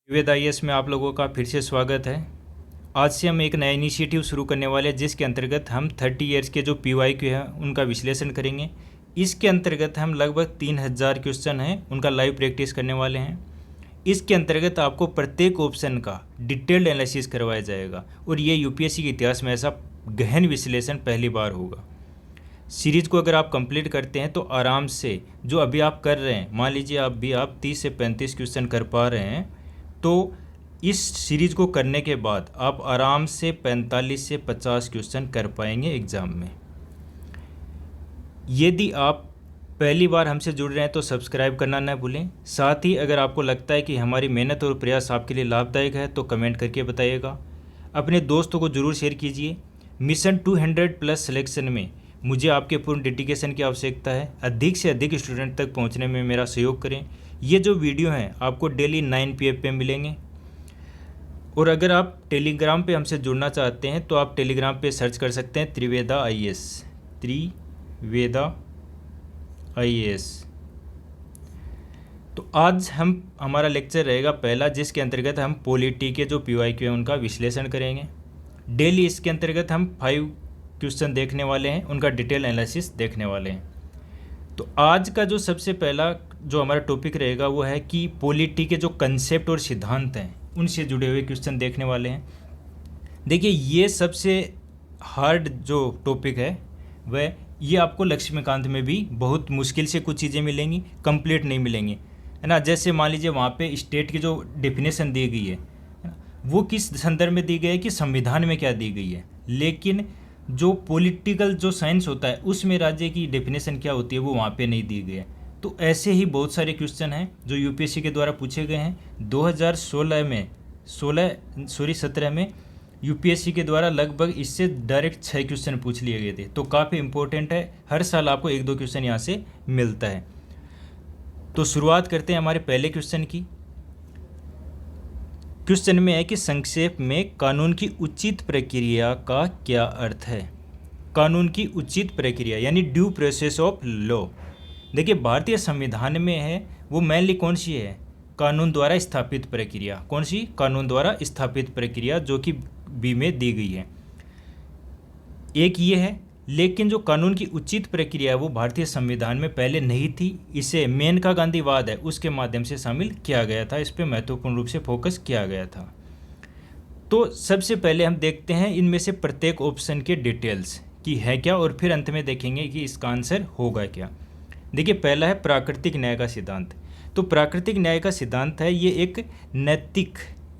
विवेद IAS में आप लोगों का फिर से स्वागत है। आज से हम एक नया इनिशिएटिव शुरू करने वाले हैं जिसके अंतर्गत हम 30 इयर्स के जो PYQ हैं उनका विश्लेषण करेंगे। इसके अंतर्गत हम लगभग 3000 क्वेश्चन हैं उनका लाइव प्रैक्टिस करने वाले हैं। इसके अंतर्गत आपको प्रत्येक ऑप्शन का डिटेल्ड एनालिसिस करवाया जाएगा और ये यूपीएससी के इतिहास में ऐसा गहन विश्लेषण पहली बार होगा। सीरीज़ को अगर आप कंप्लीट करते हैं तो आराम से जो अभी आप कर रहे हैं, मान लीजिए आप 30 से 35 क्वेश्चन कर पा रहे हैं, तो इस सीरीज़ को करने के बाद आप आराम से 45 से 50 क्वेश्चन कर पाएंगे एग्ज़ाम में। यदि आप पहली बार हमसे जुड़ रहे हैं तो सब्सक्राइब करना न भूलें। साथ ही अगर आपको लगता है कि हमारी मेहनत और प्रयास आपके लिए लाभदायक है तो कमेंट करके बताइएगा। अपने दोस्तों को ज़रूर शेयर कीजिए। मिशन 200+ सिलेक्शन में मुझे आपके पूर्ण डेडिकेशन की आवश्यकता है। अधिक से अधिक स्टूडेंट तक पहुंचने में मेरा सहयोग करें। ये जो वीडियो हैं आपको डेली 9 PM पे मिलेंगे। और अगर आप टेलीग्राम पे हमसे जुड़ना चाहते हैं तो आप टेलीग्राम पे सर्च कर सकते हैं त्रिवेदा IAS, त्रिवेदा IAS। तो आज हमारा लेक्चर रहेगा पहला, जिसके अंतर्गत हम पॉलिटी के जो PYQ है उनका विश्लेषण करेंगे। डेली इसके अंतर्गत हम 5 क्वेश्चन देखने वाले हैं, उनका डिटेल एनालिसिस देखने वाले हैं। तो आज का जो सबसे पहला जो हमारा टॉपिक रहेगा वो है कि पॉलिटी के जो कंसेप्ट और सिद्धांत हैं उनसे जुड़े हुए क्वेश्चन देखने वाले हैं। देखिए, ये सबसे हार्ड जो टॉपिक है वह ये आपको लक्ष्मीकांत में भी बहुत मुश्किल से कुछ चीज़ें मिलेंगी, कंप्लीट नहीं मिलेंगी, है ना। जैसे मान लीजिए वहाँ पे स्टेट की जो डेफिनेशन दी गई है वो किस संदर्भ में दी गई है कि संविधान में क्या दी गई है, लेकिन जो पॉलिटिकल जो साइंस होता है उसमें राज्य की डेफिनेशन क्या होती है वो वहाँ पे नहीं दी गई है। तो ऐसे ही बहुत सारे क्वेश्चन हैं जो यूपीएससी के द्वारा पूछे गए हैं। 2017 में यूपीएससी के द्वारा लगभग इससे डायरेक्ट 6 क्वेश्चन पूछ लिए गए थे। तो काफ़ी इंपॉर्टेंट है, हर साल आपको 1-2 क्वेश्चन यहाँ से मिलता है। तो शुरुआत करते हैं हमारे पहले क्वेश्चन की। क्वेश्चन में है कि संक्षेप में कानून की उचित प्रक्रिया का क्या अर्थ है। कानून की उचित प्रक्रिया यानी ड्यू प्रोसेस ऑफ लॉ। देखिए, भारतीय संविधान में है वो मेनली कौन सी है, कानून द्वारा स्थापित प्रक्रिया। कौन सी? कानून द्वारा स्थापित प्रक्रिया, जो कि बी में दी गई है। एक ये है, लेकिन जो कानून की उचित प्रक्रिया है वो भारतीय संविधान में पहले नहीं थी। इसे मेनका गांधीवाद है उसके माध्यम से शामिल किया गया था, इस पर महत्वपूर्ण रूप से फोकस किया गया था। तो सबसे पहले हम देखते हैं इनमें से प्रत्येक ऑप्शन के डिटेल्स कि है क्या, और फिर अंत में देखेंगे कि इसका आंसर होगा क्या। देखिए, पहला है प्राकृतिक न्याय का सिद्धांत। तो प्राकृतिक न्याय का सिद्धांत है ये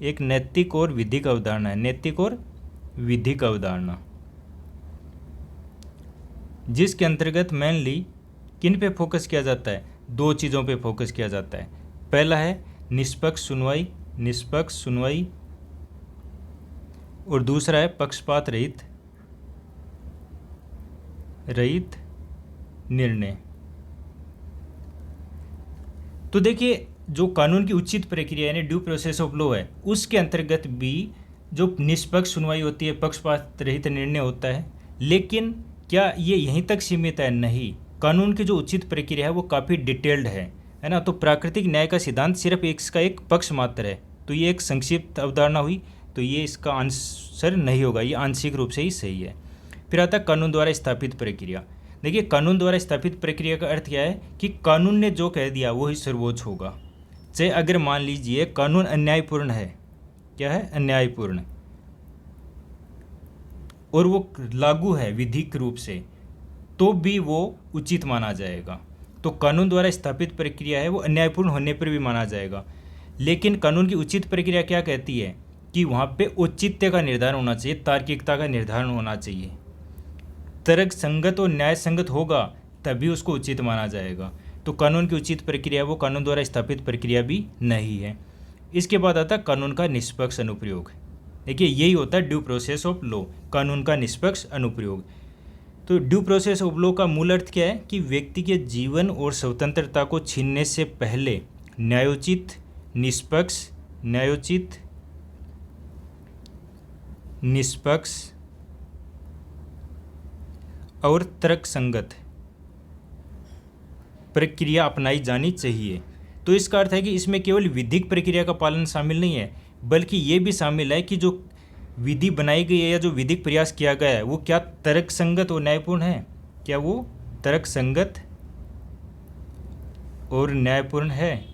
एक नैतिक और विधिक अवधारणा है। नैतिक और विधिक अवधारणा, जिसके अंतर्गत मेनली किन पे फोकस किया जाता है? 2 चीज़ों पे फोकस किया जाता है। पहला है निष्पक्ष सुनवाई, और दूसरा है पक्षपात रहित निर्णय। तो देखिए, जो कानून की उचित प्रक्रिया यानी ड्यू प्रोसेस ऑफ लॉ है उसके अंतर्गत भी जो निष्पक्ष सुनवाई होती है, पक्षपात रहित निर्णय होता है। लेकिन क्या ये यहीं तक सीमित है? नहीं, कानून की जो उचित प्रक्रिया है वो काफ़ी डिटेल्ड है ना। तो प्राकृतिक न्याय का सिद्धांत सिर्फ इसका एक पक्ष मात्र है, तो ये एक संक्षिप्त अवधारणा हुई, तो ये इसका आंसर नहीं होगा, ये आंशिक रूप से ही सही है। फिर आता है कानून द्वारा स्थापित प्रक्रिया। देखिए, कानून द्वारा स्थापित प्रक्रिया का अर्थ क्या है कि कानून ने जो कह दिया वो ही सर्वोच्च होगा। चाहे अगर मान लीजिए कानून अन्यायपूर्ण है, क्या है? अन्यायपूर्ण, और वो लागू है विधिक रूप से, तो भी वो उचित माना जाएगा। तो कानून द्वारा स्थापित प्रक्रिया है वो अन्यायपूर्ण होने पर भी माना जाएगा। लेकिन कानून की उचित प्रक्रिया क्या कहती है कि वहाँ पे औचित्य का निर्धारण होना चाहिए, तार्किकता का निर्धारण होना चाहिए। तर्क संगत और न्याय संगत होगा तभी उसको उचित माना जाएगा। तो कानून की उचित प्रक्रिया वो कानून द्वारा स्थापित प्रक्रिया भी नहीं है। इसके बाद आता है कानून का निष्पक्ष अनुप्रयोग। देखिए, यही होता है ड्यू प्रोसेस ऑफ लॉ, कानून का निष्पक्ष अनुप्रयोग। तो ड्यू प्रोसेस ऑफ लॉ का मूल अर्थ क्या है कि व्यक्ति के जीवन और स्वतंत्रता को छीनने से पहले न्यायोचित, निष्पक्ष और तर्कसंगत प्रक्रिया अपनाई जानी चाहिए। तो इसका अर्थ है कि इसमें केवल विधिक प्रक्रिया का पालन शामिल नहीं है, बल्कि ये भी शामिल है कि जो विधि बनाई गई है या जो विधिक प्रयास किया गया है वो क्या तर्कसंगत और न्यायपूर्ण है, क्या वो तर्कसंगत और न्यायपूर्ण है।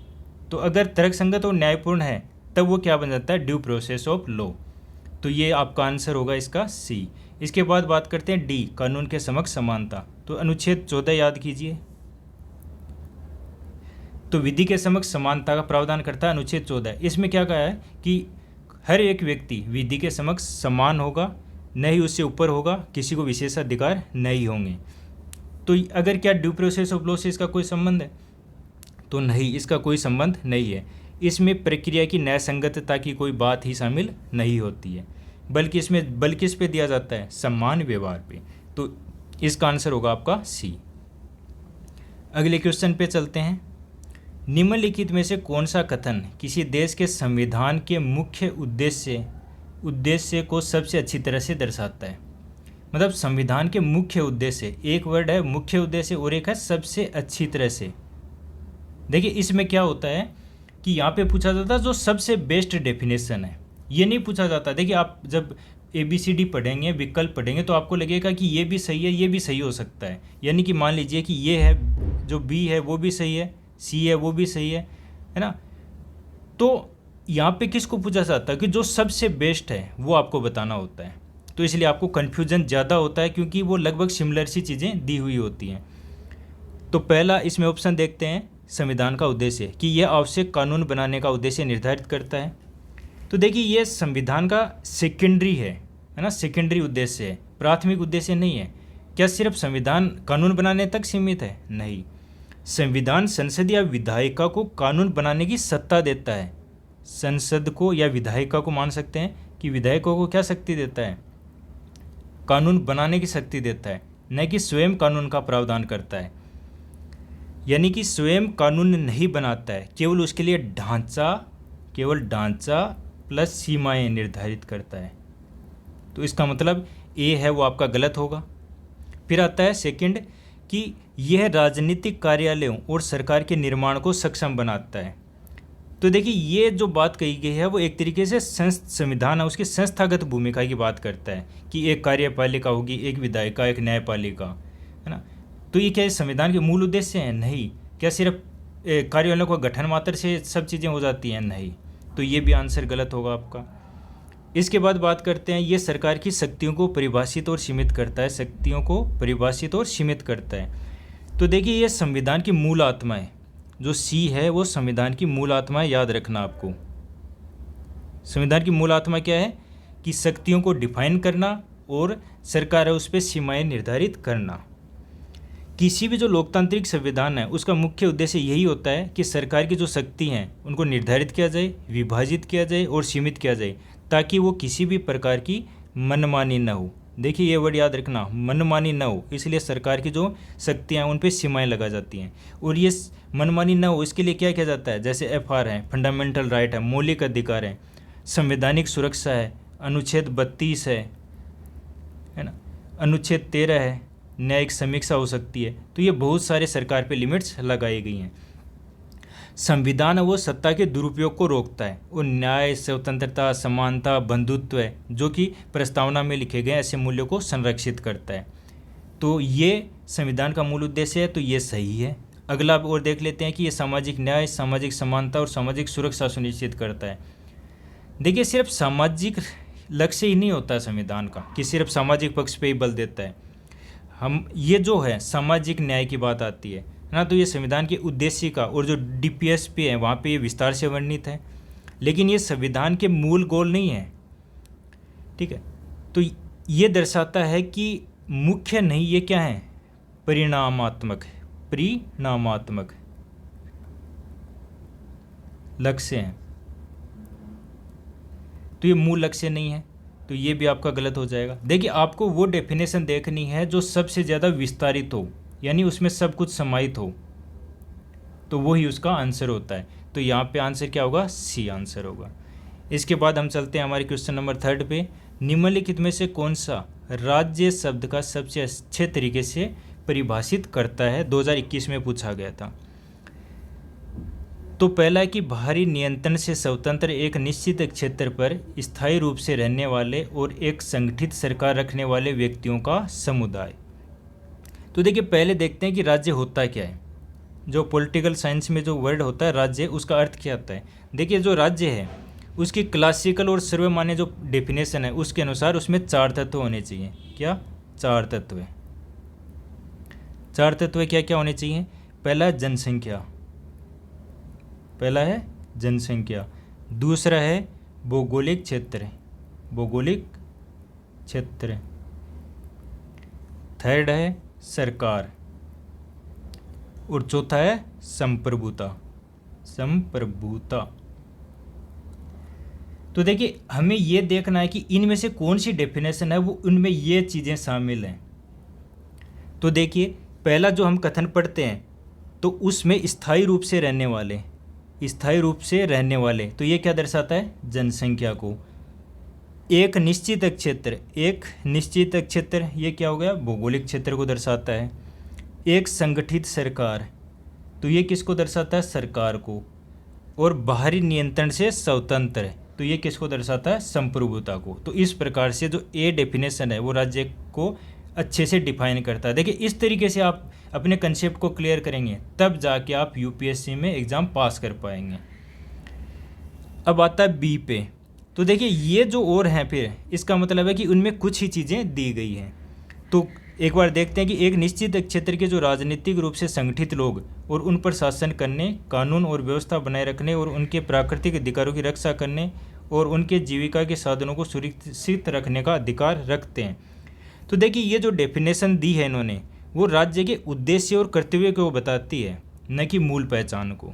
तो अगर तर्कसंगत और न्यायपूर्ण है तब वो क्या बन जाता है, ड्यू प्रोसेस ऑफ लॉ। तो ये आपका आंसर होगा इसका सी। इसके बाद बात करते हैं डी, कानून के समक्ष समानता। तो अनुच्छेद 14 याद कीजिए। तो विधि के समक्ष समानता का प्रावधान करता है अनुच्छेद 14। इसमें क्या कहा है कि हर एक व्यक्ति विधि के समक्ष समान होगा, न ही उससे ऊपर होगा, किसी को विशेषाधिकार नहीं होंगे। तो अगर क्या ड्यू प्रोसेस ऑफ लॉ से इसका कोई संबंध है, तो नहीं, इसका कोई संबंध नहीं है। इसमें प्रक्रिया की न्यायसंगतता की कोई बात ही शामिल नहीं होती है, बल्कि इस पे दिया जाता है समान व्यवहार पे। तो इसका आंसर होगा आपका सी। अगले क्वेश्चन पे चलते हैं। निम्नलिखित में से कौन सा कथन किसी देश के संविधान के मुख्य उद्देश्य को सबसे अच्छी तरह से दर्शाता है। मतलब संविधान के मुख्य उद्देश्य, एक वर्ड है मुख्य उद्देश्य और एक है सबसे अच्छी तरह से। देखिए इसमें क्या होता है कि यहाँ पे पूछा जाता है जो सबसे बेस्ट डेफिनेशन है, ये नहीं पूछा जाता। देखिए आप जब ABCD पढ़ेंगे, विकल्प पढ़ेंगे, तो आपको लगेगा कि ये भी सही है, ये भी सही हो सकता है। यानी कि मान लीजिए कि ये है, जो B है वो भी सही है, C है वो भी सही है ना। तो यहाँ पे किसको पूछा जाता है कि जो सबसे बेस्ट है वो आपको बताना होता है। तो इसलिए आपको कन्फ्यूजन ज़्यादा होता है, क्योंकि वो लगभग सिमिलर सी चीज़ें दी हुई होती हैं। तो पहला इसमें ऑप्शन देखते हैं, संविधान का उद्देश्य, कि यह आवश्यक कानून बनाने का उद्देश्य निर्धारित करता है। तो देखिए ये संविधान का सेकेंडरी है ना, सेकेंडरी उद्देश्य है, प्राथमिक उद्देश्य नहीं है। क्या सिर्फ संविधान कानून बनाने तक सीमित है? नहीं, संविधान संसद या विधायिका को कानून बनाने की सत्ता देता है। संसद को या विधायिका को मान सकते हैं कि विधायकों को क्या शक्ति देता है, कानून बनाने की शक्ति देता है, न कि स्वयं कानून का प्रावधान करता है। यानी कि स्वयं कानून नहीं बनाता है, केवल उसके लिए ढांचा प्लस सीमाएं निर्धारित करता है। तो इसका मतलब ए है वो आपका गलत होगा। फिर आता है सेकंड कि यह राजनीतिक कार्यालयों और सरकार के निर्माण को सक्षम बनाता है। तो देखिए ये जो बात कही गई है वो एक तरीके से संविधान है उसकी संस्थागत भूमिका की बात करता है कि एक कार्यपालिका होगी, एक विधायिका, एक न्यायपालिका, है ना। तो ये क्या संविधान के मूल उद्देश्य हैं? नहीं। क्या सिर्फ कार्यालयों का गठन मात्र से सब चीज़ें हो जाती हैं? नहीं। तो ये भी आंसर गलत होगा आपका। इसके बाद बात करते हैं, ये सरकार की शक्तियों को परिभाषित और सीमित करता है, शक्तियों को परिभाषित और सीमित करता है। तो देखिए ये संविधान की मूल आत्मा है, जो सी है वो संविधान की मूल आत्मा है, याद रखना आपको। संविधान की मूल आत्मा क्या है कि शक्तियों को डिफाइन करना और सरकार है उस पर सीमाएँ निर्धारित करना। किसी भी जो लोकतांत्रिक संविधान है उसका मुख्य उद्देश्य यही होता है कि सरकार की जो शक्ति हैं उनको निर्धारित किया जाए, विभाजित किया जाए और सीमित किया जाए, ताकि वो किसी भी प्रकार की मनमानी न हो। देखिए ये वर्ड याद रखना, मनमानी न हो, इसलिए सरकार की जो शक्तियाँ हैं उन पर सीमाएँ लगा जाती हैं। और ये मनमानी न हो इसके लिए क्या किया जाता है, जैसे FR है, फंडामेंटल राइट है, मौलिक अधिकार है, संवैधानिक सुरक्षा है, अनुच्छेद 32 है ना, अनुच्छेद 13 है, न्यायिक समीक्षा हो सकती है। तो ये बहुत सारे सरकार पे लिमिट्स लगाई गई हैं। संविधान वो सत्ता के दुरुपयोग को रोकता है और न्याय, स्वतंत्रता, समानता, बंधुत्व है जो कि प्रस्तावना में लिखे गए ऐसे मूल्यों को संरक्षित करता है। तो ये संविधान का मूल उद्देश्य है, तो ये सही है। अगला और देख लेते हैं कि ये सामाजिक न्याय, सामाजिक समानता और सामाजिक सुरक्षा सुनिश्चित करता है। देखिए सिर्फ सामाजिक लक्ष्य ही नहीं होता संविधान का कि सिर्फ सामाजिक पक्ष पे ही बल देता है। हम ये जो है सामाजिक न्याय की बात आती है ना, तो ये संविधान के उद्देश्य का और जो DPS पे है वहाँ पे ये विस्तार से वर्णित है, लेकिन ये संविधान के मूल गोल नहीं है। ठीक है, तो ये दर्शाता है कि मुख्य नहीं, ये क्या है, परिणामात्मक लक्ष्य हैं। तो ये मूल लक्ष्य नहीं है, तो ये भी आपका गलत हो जाएगा। देखिए आपको वो डेफिनेशन देखनी है जो सबसे ज़्यादा विस्तारित हो, यानी उसमें सब कुछ समाहित हो, तो वही उसका आंसर होता है। तो यहाँ पे आंसर क्या होगा, सी आंसर होगा। इसके बाद हम चलते हैं हमारे क्वेश्चन नंबर 3 पे। निम्नलिखित में से कौन सा राज्य शब्द का सबसे अच्छे तरीके से परिभाषित करता है, 2021 में पूछा गया था। तो पहला है कि बाहरी नियंत्रण से स्वतंत्र एक निश्चित क्षेत्र पर स्थायी रूप से रहने वाले और एक संगठित सरकार रखने वाले व्यक्तियों का समुदाय। तो देखिए पहले देखते हैं कि राज्य होता क्या है। जो पॉलिटिकल साइंस में जो वर्ड होता है राज्य, उसका अर्थ क्या होता है। देखिए जो राज्य है उसकी क्लासिकल और सर्वमान्य जो डेफिनेशन है उसके अनुसार उसमें 4 तत्व होने चाहिए। क्या? 4 तत्व। 4 तत्व क्या क्या होने चाहिए? पहला है जनसंख्या, पहला है जनसंख्या। दूसरा है भौगोलिक क्षेत्र, भौगोलिक क्षेत्र। थर्ड है सरकार और चौथा है संप्रभुता, संप्रभुता। तो देखिए हमें ये देखना है कि इनमें से कौन सी डेफिनेशन है वो उनमें ये चीज़ें शामिल हैं। तो देखिए पहला जो हम कथन पढ़ते हैं तो उसमें स्थायी रूप से रहने वाले, स्थायी रूप से रहने वाले, तो ये क्या दर्शाता है? जनसंख्या को। एक निश्चित क्षेत्र, एक निश्चित क्षेत्र ये क्या हो गया? भौगोलिक क्षेत्र को दर्शाता है। एक संगठित सरकार, तो ये किसको दर्शाता है? सरकार को। और बाहरी नियंत्रण से स्वतंत्र, तो ये किसको दर्शाता है? संप्रभुता को। तो इस प्रकार से जो ए डेफिनेशन है वो राज्य को अच्छे से डिफाइन करता है। देखिए इस तरीके से आप अपने कंसेप्ट को क्लियर करेंगे तब जाके आप यूपीएससी में एग्ज़ाम पास कर पाएंगे। अब आता है बी पे। तो देखिए ये जो और हैं फिर इसका मतलब है कि उनमें कुछ ही चीज़ें दी गई हैं। तो एक बार देखते हैं कि एक निश्चित क्षेत्र के जो राजनीतिक रूप से संगठित लोग और उन पर शासन करने, कानून और व्यवस्था बनाए रखने और उनके प्राकृतिक अधिकारों की रक्षा करने और उनके जीविका के साधनों को सुरक्षित रखने का अधिकार रखते हैं। तो देखिए ये जो डेफिनेशन दी है इन्होंने वो राज्य के उद्देश्य और कर्तव्य को बताती है, न कि मूल पहचान को।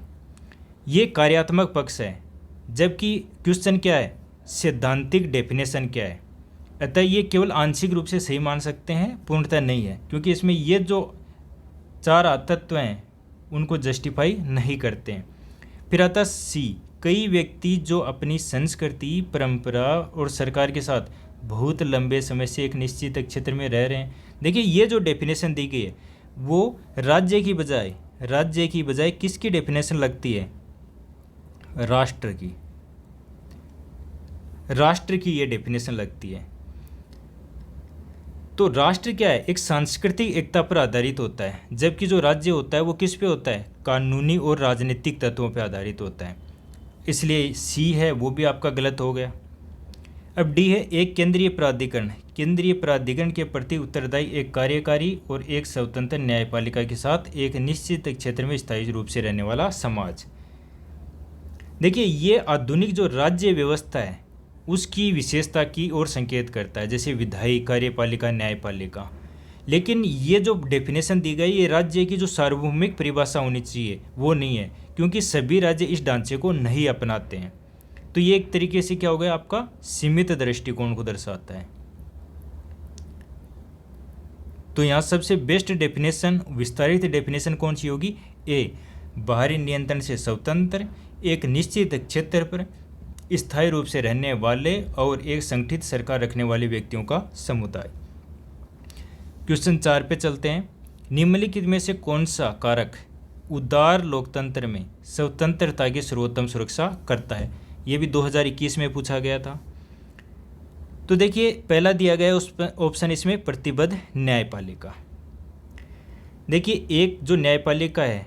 ये कार्यात्मक पक्ष है, जबकि क्वेश्चन क्या है? सैद्धांतिक डेफिनेशन क्या है। अतः ये केवल आंशिक रूप से सही मान सकते हैं, पूर्णतः नहीं है, क्योंकि इसमें ये जो 4 तत्व हैं उनको जस्टिफाई नहीं करते हैं। फिर आता सी, कई व्यक्ति जो अपनी संस्कृति, परंपरा और सरकार के साथ बहुत लंबे समय से एक निश्चित क्षेत्र में रह रहे हैं। देखिए ये जो डेफिनेशन दी गई है वो राज्य की बजाय किसकी डेफिनेशन लगती है? राष्ट्र की, राष्ट्र की ये डेफिनेशन लगती है। तो राष्ट्र क्या है? एक सांस्कृतिक एकता पर आधारित होता है, जबकि जो राज्य होता है वो किस पे होता है? कानूनी और राजनीतिक तत्वों पर आधारित होता है। इसलिए सी है वो भी आपका गलत हो गया। अब डी है एक केंद्रीय प्राधिकरण। केंद्रीय प्राधिकरण के प्रति उत्तरदायी एक कार्यकारी और एक स्वतंत्र न्यायपालिका के साथ एक निश्चित क्षेत्र में स्थायी रूप से रहने वाला समाज। देखिए ये आधुनिक जो राज्य व्यवस्था है उसकी विशेषता की ओर संकेत करता है, जैसे विधायी, कार्यपालिका, न्यायपालिका। लेकिन ये जो डेफिनेशन दी गई ये राज्य की जो सार्वभौमिक परिभाषा होनी चाहिए वो नहीं है, क्योंकि सभी राज्य इस ढांचे को नहीं अपनाते हैं। तो ये एक तरीके से क्या हो गया? आपका सीमित दृष्टिकोण को दर्शाता है। तो यहाँ सबसे बेस्ट डेफिनेशन, विस्तारित डेफिनेशन कौन सी होगी? ए, बाहरी नियंत्रण से स्वतंत्र, एक निश्चित क्षेत्र पर स्थायी रूप से रहने वाले और एक संगठित सरकार रखने वाले व्यक्तियों का समुदाय। क्वेश्चन 4 पे चलते हैं। निम्नलिखित में से कौन सा कारक उदार लोकतंत्र में स्वतंत्रता की सर्वोत्तम सुरक्षा करता है? ये भी 2021 में पूछा गया था। तो देखिए पहला दिया गया उस ऑप्शन इसमें प्रतिबद्ध न्यायपालिका। देखिए एक जो न्यायपालिका है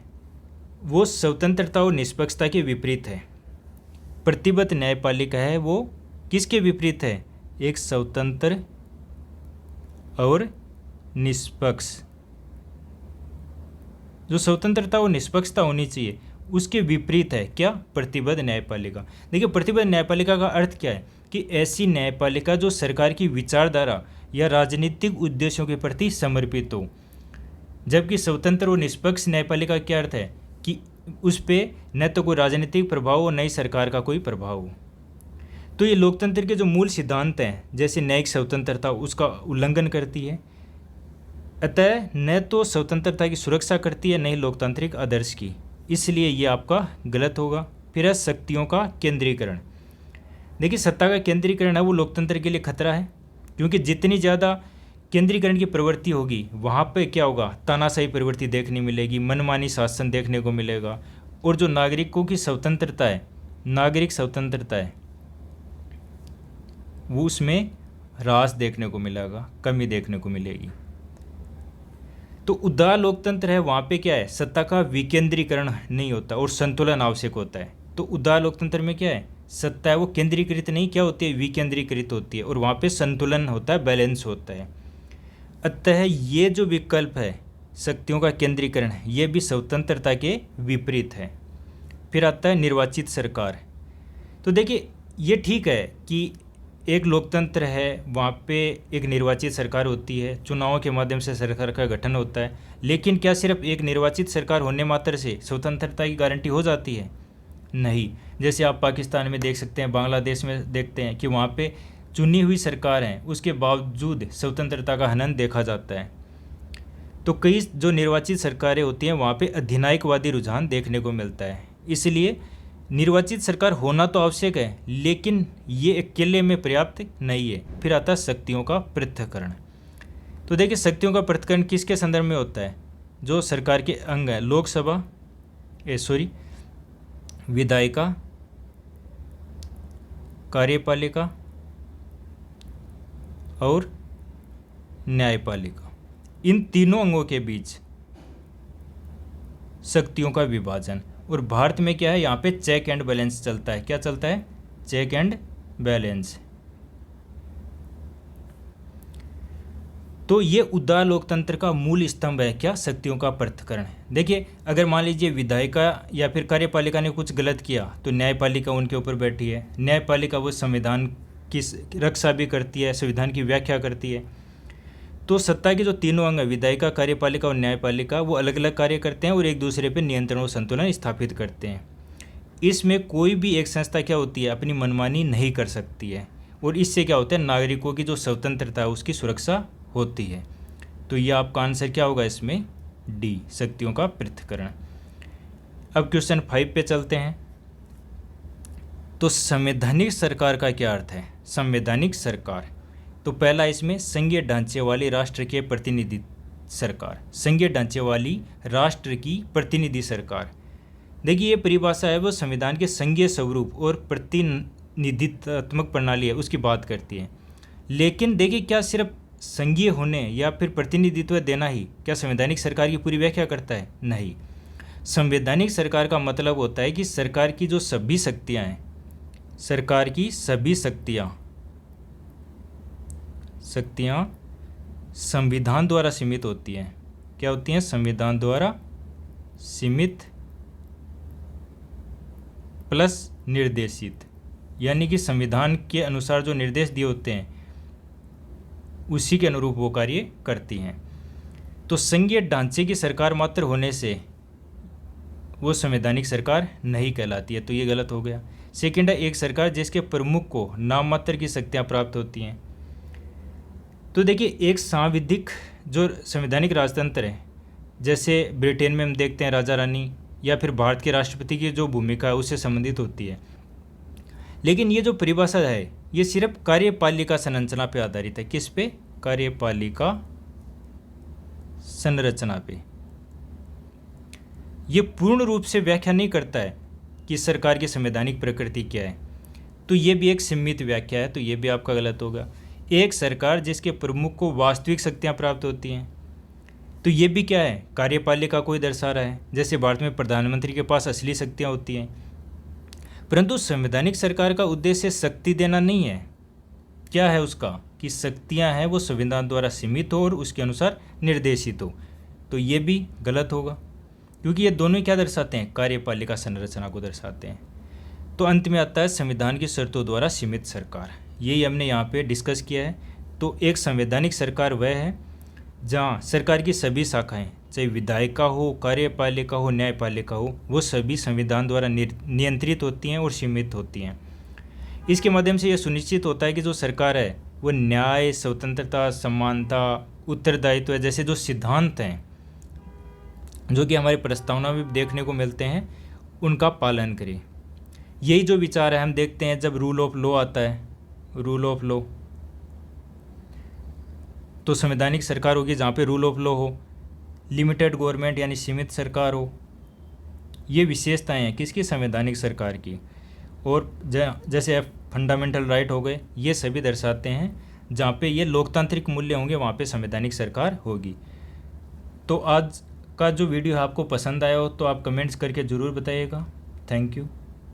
वो स्वतंत्रता और निष्पक्षता के विपरीत है। प्रतिबद्ध न्यायपालिका है वो किसके विपरीत है? एक स्वतंत्र और निष्पक्ष। जो स्वतंत्रता और निष्पक्षता होनी चाहिए उसके विपरीत है क्या? प्रतिबद्ध न्यायपालिका। देखिए प्रतिबद्ध न्यायपालिका का अर्थ क्या है कि ऐसी न्यायपालिका जो सरकार की विचारधारा या राजनीतिक उद्देश्यों के प्रति समर्पित हो, जबकि स्वतंत्र और निष्पक्ष न्यायपालिका का क्या अर्थ है कि उस पर न तो कोई राजनीतिक प्रभाव हो न ही सरकार का कोई प्रभाव हो। तो ये लोकतंत्र के जो मूल सिद्धांत हैं जैसे न्यायिक स्वतंत्रता उसका उल्लंघन करती है। अतः न तो स्वतंत्रता की सुरक्षा करती है न ही लोकतांत्रिक आदर्श की, इसलिए ये आपका गलत होगा। फिर है शक्तियों का केंद्रीकरण। देखिए सत्ता का केंद्रीकरण है वो लोकतंत्र के लिए खतरा है, क्योंकि जितनी ज़्यादा केंद्रीकरण की प्रवृत्ति होगी वहाँ पे क्या होगा? तानाशाही प्रवृत्ति देखने मिलेगी, मनमानी शासन देखने को मिलेगा, और जो नागरिकों की स्वतंत्रता है, नागरिक स्वतंत्रता है, वो उसमें ह्रास देखने को मिलेगा, कमी देखने को मिलेगी। तो उदार लोकतंत्र है, वहाँ पे क्या है, सत्ता का विकेंद्रीकरण नहीं होता और संतुलन आवश्यक होता है। तो उदार लोकतंत्र में क्या है, सत्ता है वो केंद्रीकृत नहीं क्या होती है, विकेंद्रीकृत होती है, और वहाँ पे संतुलन होता है, बैलेंस होता है। अतः ये जो विकल्प है शक्तियों का केंद्रीकरण, ये भी स्वतंत्रता के विपरीत है। फिर आता है निर्वाचित सरकार। तो देखिए ये ठीक है कि एक लोकतंत्र है, वहाँ पे एक निर्वाचित सरकार होती है, चुनावों के माध्यम से सरकार का गठन होता है, लेकिन क्या सिर्फ एक निर्वाचित सरकार होने मात्र से स्वतंत्रता की गारंटी हो जाती है? नहीं। जैसे आप पाकिस्तान में देख सकते हैं, बांग्लादेश में देखते हैं कि वहाँ पे चुनी हुई सरकार हैं, उसके बावजूद स्वतंत्रता का हनन देखा जाता है। तो कई जो निर्वाचित सरकारें होती हैं वहाँ पे अधिनायकवादी रुझान देखने को मिलता है। इसलिए निर्वाचित सरकार होना तो आवश्यक है, लेकिन ये अकेले में पर्याप्त नहीं है। फिर आता है शक्तियों का पृथक्करण। तो देखिए शक्तियों का पृथक्करण किसके संदर्भ में होता है? जो सरकार के अंग है, लोकसभा विधायिका, कार्यपालिका और न्यायपालिका, इन तीनों अंगों के बीच शक्तियों का विभाजन। और भारत में क्या है, यहाँ पे चेक एंड बैलेंस चलता है। क्या चलता है? Check and balance. तो ये उदार लोकतंत्र का मूल स्तंभ है क्या, शक्तियों का पृथक्करण। देखिए अगर मान लीजिए विधायिका या फिर कार्यपालिका ने कुछ गलत किया तो न्यायपालिका उनके ऊपर बैठी है। न्यायपालिका वो संविधान की रक्षा भी करती है, संविधान की व्याख्या करती है। तो सत्ता के जो तीनों अंग है, विधायिका, कार्यपालिका और न्यायपालिका, वो अलग अलग कार्य करते हैं और एक दूसरे पर नियंत्रण और संतुलन स्थापित करते हैं। इसमें कोई भी एक संस्था क्या होती है, अपनी मनमानी नहीं कर सकती है, और इससे क्या होता है, नागरिकों की जो स्वतंत्रता है उसकी सुरक्षा होती है। तो ये आपका आंसर क्या होगा इसमें? डी, शक्तियों का पृथक्करण। अब क्वेश्चन 5 पे चलते हैं। तो संवैधानिक सरकार का क्या अर्थ है? संवैधानिक सरकार, तो पहला इसमें संघीय ढांचे वाली राष्ट्र के प्रतिनिधि सरकार, संघीय ढांचे वाली राष्ट्र की प्रतिनिधि सरकार। देखिए ये परिभाषा है वो संविधान के संघीय स्वरूप और प्रतिनिधित्वात्मक प्रणाली है उसकी बात करती है। लेकिन देखिए क्या सिर्फ संघीय होने या फिर प्रतिनिधित्व देना ही क्या संवैधानिक सरकार की पूरी व्याख्या करता है? नहीं। संवैधानिक सरकार का मतलब होता है कि सरकार की जो सभी शक्तियां हैं, सरकार की सभी शक्तियां संविधान द्वारा सीमित होती हैं। क्या होती हैं? संविधान द्वारा सीमित प्लस निर्देशित, यानी कि संविधान के अनुसार जो निर्देश दिए होते हैं उसी के अनुरूप वो कार्य करती हैं। तो संघीय ढांचे की सरकार मात्र होने से वो संवैधानिक सरकार नहीं कहलाती है, तो ये गलत हो गया। सेकेंड है एक सरकार जिसके प्रमुख को नाम मात्र की शक्तियाँ प्राप्त होती हैं। तो देखिए एक सांविधिक जो संवैधानिक राजतंत्र है, जैसे ब्रिटेन में हम देखते हैं राजा रानी, या फिर भारत के राष्ट्रपति की जो भूमिका है उससे संबंधित होती है। लेकिन ये जो परिभाषा है ये सिर्फ कार्यपालिका संरचना पे आधारित है। किस पे? कार्यपालिका संरचना पे। ये पूर्ण रूप से व्याख्या नहीं करता है कि सरकार की संवैधानिक प्रकृति क्या है, तो ये भी एक सीमित व्याख्या है, तो ये भी आपका गलत होगा। एक सरकार जिसके प्रमुख को वास्तविक शक्तियाँ प्राप्त होती हैं, तो ये भी क्या है, कार्यपालिका को ही दर्शा रहा है। जैसे भारत में प्रधानमंत्री के पास असली शक्तियाँ होती हैं, परंतु संवैधानिक सरकार का उद्देश्य शक्ति देना नहीं है। क्या है उसका? कि शक्तियां हैं वो संविधान द्वारा सीमित हो और उसके अनुसार निर्देशित हो, तो ये भी गलत होगा, क्योंकि ये दोनों क्या दर्शाते हैं? कार्यपालिका संरचना को दर्शाते हैं। तो अंत में आता है संविधान की शर्तों द्वारा सीमित सरकार, यही हमने यहाँ पे डिस्कस किया है। तो एक संवैधानिक सरकार वह है जहाँ सरकार की सभी शाखाएं, चाहे विधायिका हो, कार्यपालिका हो, न्यायपालिका हो, वो सभी संविधान द्वारा नियंत्रित होती हैं और सीमित होती हैं। इसके माध्यम से यह सुनिश्चित होता है कि जो सरकार है वो न्याय, स्वतंत्रता, समानता, उत्तरदायित्व जैसे जो सिद्धांत हैं जो कि हमारी प्रस्तावना में देखने को मिलते हैं उनका पालन करे। यही जो विचार है हम देखते हैं जब रूल ऑफ लॉ आता है, रूल ऑफ लॉ, तो संवैधानिक सरकार होगी जहाँ पे रूल ऑफ लॉ हो, लिमिटेड गवर्नमेंट यानी सीमित सरकार हो, ये विशेषताएं हैं किसकी, संवैधानिक सरकार की। और जैसे फंडामेंटल राइट हो गए, ये सभी दर्शाते हैं जहाँ पे ये लोकतांत्रिक मूल्य होंगे वहाँ पे संवैधानिक सरकार होगी। तो आज का जो वीडियो है आपको पसंद आया हो तो आप कमेंट्स करके ज़रूर बताइएगा। Thank you.